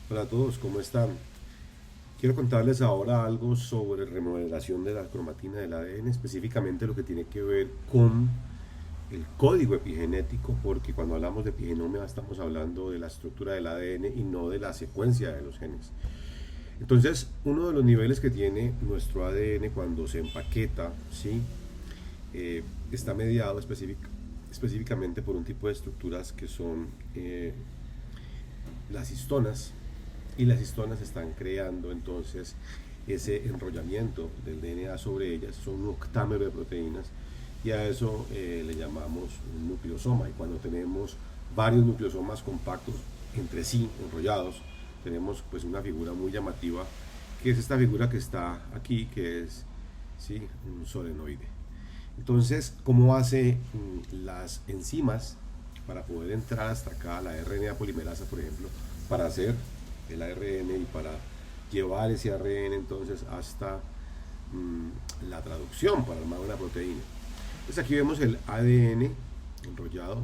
Hola a todos, ¿cómo están? Quiero contarles ahora algo sobre remodelación de la cromatina del ADN, específicamente lo que tiene que ver con el código epigenético, porque cuando hablamos de epigenomia estamos hablando de la estructura del ADN y no de la secuencia de los genes. Entonces, uno de los niveles que tiene nuestro ADN cuando se empaqueta, ¿sí? Está mediado específicamente por un tipo de estructuras que son las histonas, y las histonas están creando entonces ese enrollamiento del DNA sobre ellas, son un octámero de proteínas y a eso le llamamos un nucleosoma. Y cuando tenemos varios nucleosomas compactos entre sí, enrollados, tenemos pues una figura muy llamativa, que es esta figura que está aquí, que es, ¿sí?, un solenoide. Entonces, ¿cómo hace las enzimas para poder entrar hasta acá, la RNA polimerasa, por ejemplo, para hacer el ARN y para llevar ese ARN entonces hasta la traducción para armar una proteína? Entonces aquí vemos el ADN enrollado,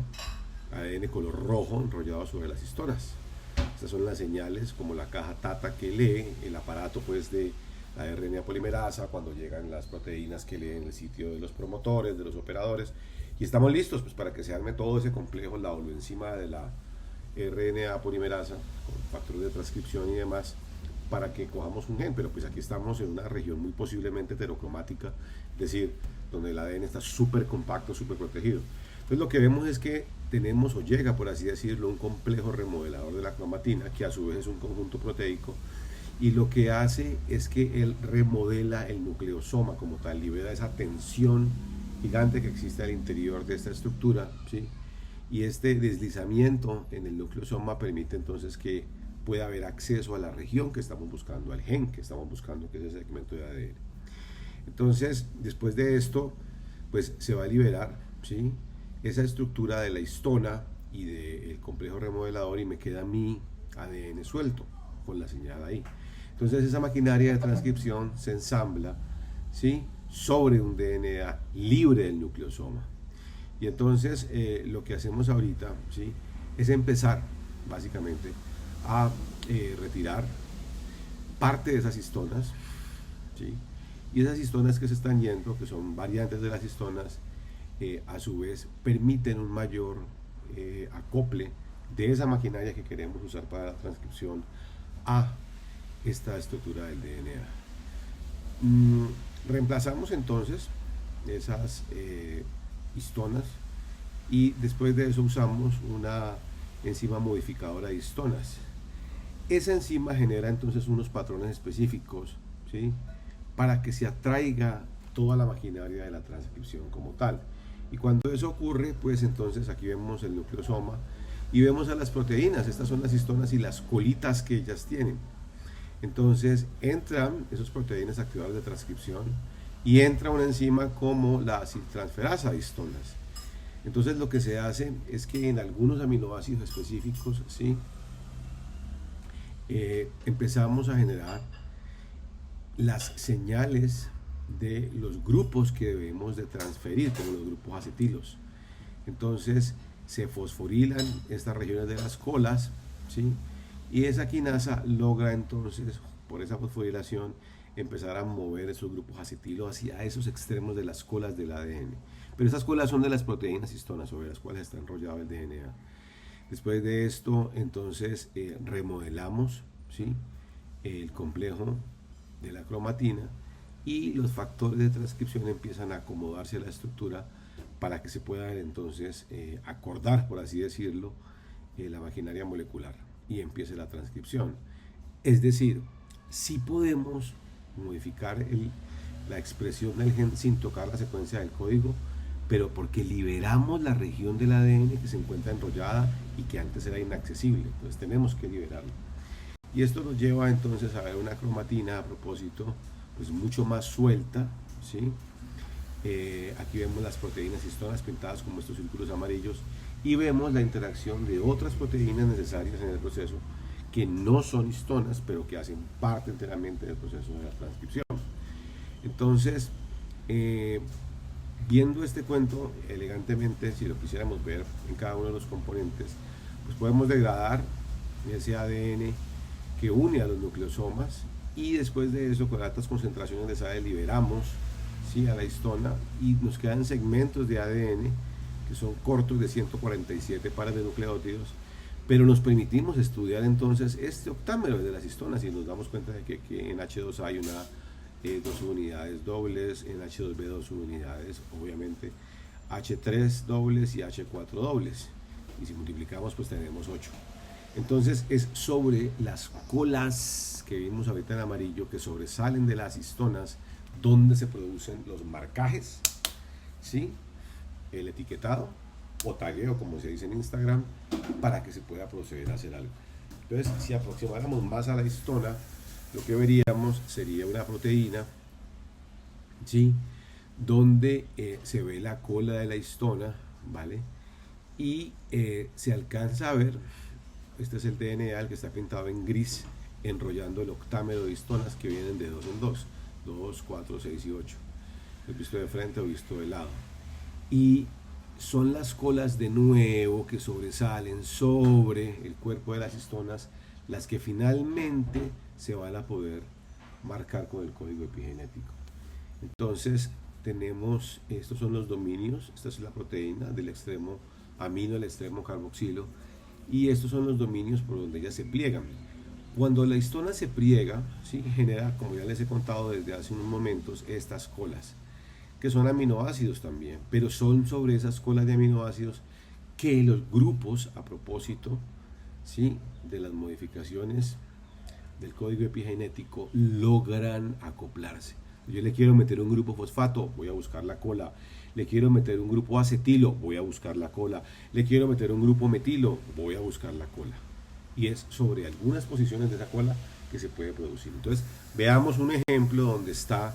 ADN color rojo enrollado sobre las histonas. Estas son las señales, como la caja TATA que lee el aparato pues de la RNA polimerasa cuando llegan las proteínas que leen el sitio de los promotores, de los operadores, y estamos listos pues para que se arme todo ese complejo, la encima de la RNA polimerasa con factores de transcripción y demás, para que cojamos un gen. Pero pues aquí estamos en una región muy posiblemente heterocromática, es decir, donde el ADN está súper compacto, súper protegido. Entonces lo que vemos es que tenemos, o llega por así decirlo, un complejo remodelador de la cromatina, que a su vez es un conjunto proteico, y lo que hace es que él remodela el nucleosoma como tal, libera esa tensión gigante que existe al interior de esta estructura, ¿sí? Y este deslizamiento en el nucleosoma permite entonces que pueda haber acceso a la región que estamos buscando, al gen que estamos buscando, que es ese segmento de ADN. Entonces, después de esto, pues se va a liberar, ¿sí?, esa estructura de la histona y del complejo remodelador, y me queda mi ADN suelto con la señal ahí. Entonces esa maquinaria de transcripción se ensambla, ¿sí?, sobre un DNA libre del nucleosoma. Y entonces lo que hacemos ahorita, ¿sí?, es empezar básicamente a retirar parte de esas histonas, ¿sí? Y esas histonas que se están yendo, que son variantes de las histonas, a su vez permiten un mayor acople de esa maquinaria que queremos usar para la transcripción a esta estructura del DNA. Reemplazamos entonces esas histonas, y después de eso usamos una enzima modificadora de histonas. Esa enzima genera entonces unos patrones específicos, ¿sí?, para que se atraiga toda la maquinaria de la transcripción como tal. Y cuando eso ocurre, pues entonces aquí vemos el nucleosoma y vemos a las proteínas. Estas son las histonas y las colitas que ellas tienen. Entonces entran esas proteínas activadoras de transcripción y entra una enzima como la aciltransferasa de histonas. Entonces lo que se hace es que en algunos aminoácidos específicos, ¿sí?, empezamos a generar las señales de los grupos que debemos de transferir, como los grupos acetilos. Entonces se fosforilan estas regiones de las colas, ¿sí?, y esa quinasa logra entonces, por esa fosforilación, empezar a mover esos grupos acetilos hacia esos extremos de las colas del ADN. Pero esas colas son de las proteínas histonas sobre las cuales está enrollado el DNA. Después de esto, entonces, remodelamos, ¿sí?, el complejo de la cromatina, y los factores de transcripción empiezan a acomodarse a la estructura para que se pueda entonces acordar, por así decirlo, la maquinaria molecular, y empiece la transcripción. Es decir, sí podemos modificar la expresión del gen sin tocar la secuencia del código, pero porque liberamos la región del ADN que se encuentra enrollada y que antes era inaccesible. Entonces tenemos que liberarla. Y esto nos lleva entonces a ver una cromatina, a propósito, pues mucho más suelta, ¿sí? Aquí vemos las proteínas histonas pintadas como estos círculos amarillos, y vemos la interacción de otras proteínas necesarias en el proceso que no son histonas, pero que hacen parte enteramente del proceso de la transcripción. Entonces, viendo este cuento elegantemente, si lo quisiéramos ver en cada uno de los componentes, pues podemos degradar ese ADN que une a los nucleosomas, y después de eso con altas concentraciones de sal liberamos, ¿sí?, a la histona, y nos quedan segmentos de ADN que son cortos de 147 pares de nucleótidos, pero nos permitimos estudiar entonces este octámero de las histonas y nos damos cuenta de que en H2 hay dos unidades dobles, en H2B dos unidades, obviamente H3 dobles y H4 dobles, y si multiplicamos pues tenemos 8. Entonces es sobre las colas que vimos ahorita en amarillo, que sobresalen de las histonas, donde se producen los marcajes, ¿sí?, el etiquetado o tagueo, como se dice en Instagram, para que se pueda proceder a hacer algo. Entonces, si aproximáramos más a la histona, lo que veríamos sería una proteína, ¿sí?, donde se ve la cola de la histona, ¿vale? Y se alcanza a ver, este es el DNA, el que está pintado en gris, enrollando el octámero de histonas que vienen de 2 en 2, 2, 4, 6 y 8, visto de frente o visto de lado. Y son las colas de nuevo que sobresalen sobre el cuerpo de las histonas las que finalmente se van a poder marcar con el código epigenético. Entonces tenemos, estos son los dominios, esta es la proteína del extremo amino al extremo carboxilo, y estos son los dominios por donde ellas se pliegan. Cuando la histona se pliega, ¿sí?, genera, como ya les he contado desde hace unos momentos, estas colas, que son aminoácidos también, pero son sobre esas colas de aminoácidos que los grupos, a propósito, ¿sí?, de las modificaciones del código epigenético, logran acoplarse. Yo le quiero meter un grupo fosfato, voy a buscar la cola. Le quiero meter un grupo acetilo, voy a buscar la cola. Le quiero meter un grupo metilo, voy a buscar la cola. Y es sobre algunas posiciones de esa cola que se puede producir. Entonces, veamos un ejemplo donde está,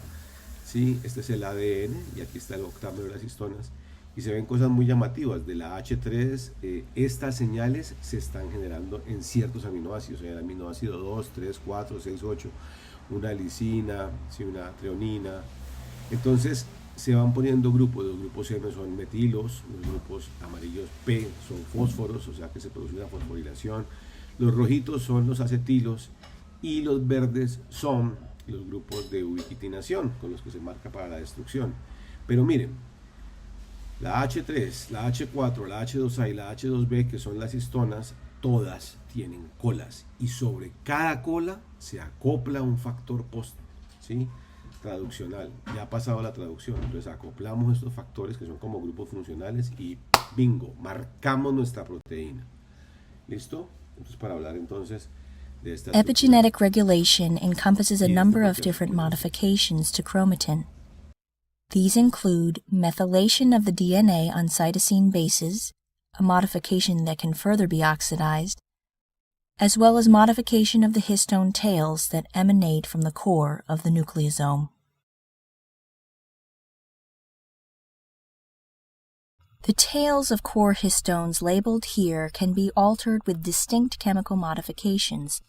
¿sí?, este es el ADN y aquí está el octámero de las histonas, y se ven cosas muy llamativas. De la H3, estas señales se están generando en ciertos aminoácidos, el aminoácido 2, 3, 4, 6, 8, una lisina, ¿sí?, una treonina. Entonces se van poniendo grupos, los grupos M son metilos, los grupos amarillos P son fósforos, o sea que se produce una fosforilación, los rojitos son los acetilos y los verdes son los grupos de ubiquitinación con los que se marca para la destrucción. Pero miren, la H3, la H4, la H2A y la H2B, que son las histonas, todas tienen colas, y sobre cada cola se acopla un factor post, ¿sí?, traduccional. Ya ha pasado la traducción, entonces acoplamos estos factores que son como grupos funcionales y bingo, marcamos nuestra proteína. ¿Listo? Entonces, para hablar entonces de esta epigenetic regulation encompasses a number of different modifications to chromatin. These include methylation of the DNA on cytosine bases, a modification that can further be oxidized, as well as modification of the histone tails that emanate from the core of the nucleosome. The tails of core histones labeled here can be altered with distinct chemical modifications,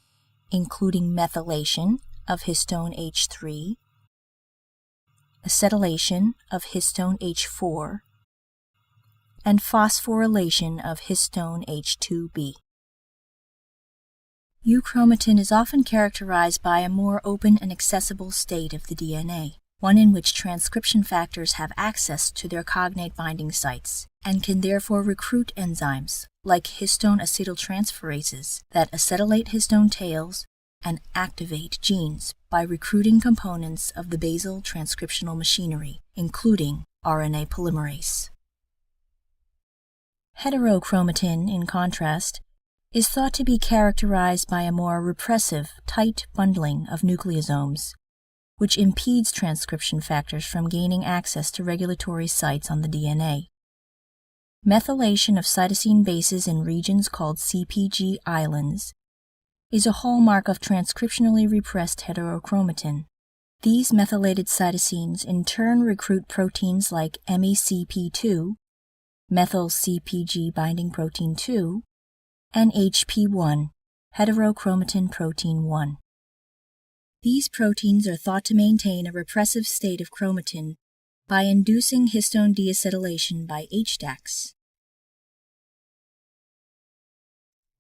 including methylation of histone H3, acetylation of histone H4, and phosphorylation of histone H2B. Euchromatin is often characterized by a more open and accessible state of the DNA, one in which transcription factors have access to their cognate binding sites, and can therefore recruit enzymes, like histone acetyltransferases, that acetylate histone tails and activate genes by recruiting components of the basal transcriptional machinery, including RNA polymerase. Heterochromatin, in contrast, is thought to be characterized by a more repressive, tight bundling of nucleosomes, which impedes transcription factors from gaining access to regulatory sites on the DNA. Methylation of cytosine bases in regions called CpG islands is a hallmark of transcriptionally repressed heterochromatin. These methylated cytosines in turn recruit proteins like MECP2, methyl CpG binding protein 2, and HP1, heterochromatin protein 1. These proteins are thought to maintain a repressive state of chromatin by inducing histone deacetylation by HDACs,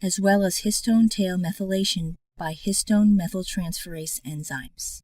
as well as histone tail methylation by histone methyltransferase enzymes.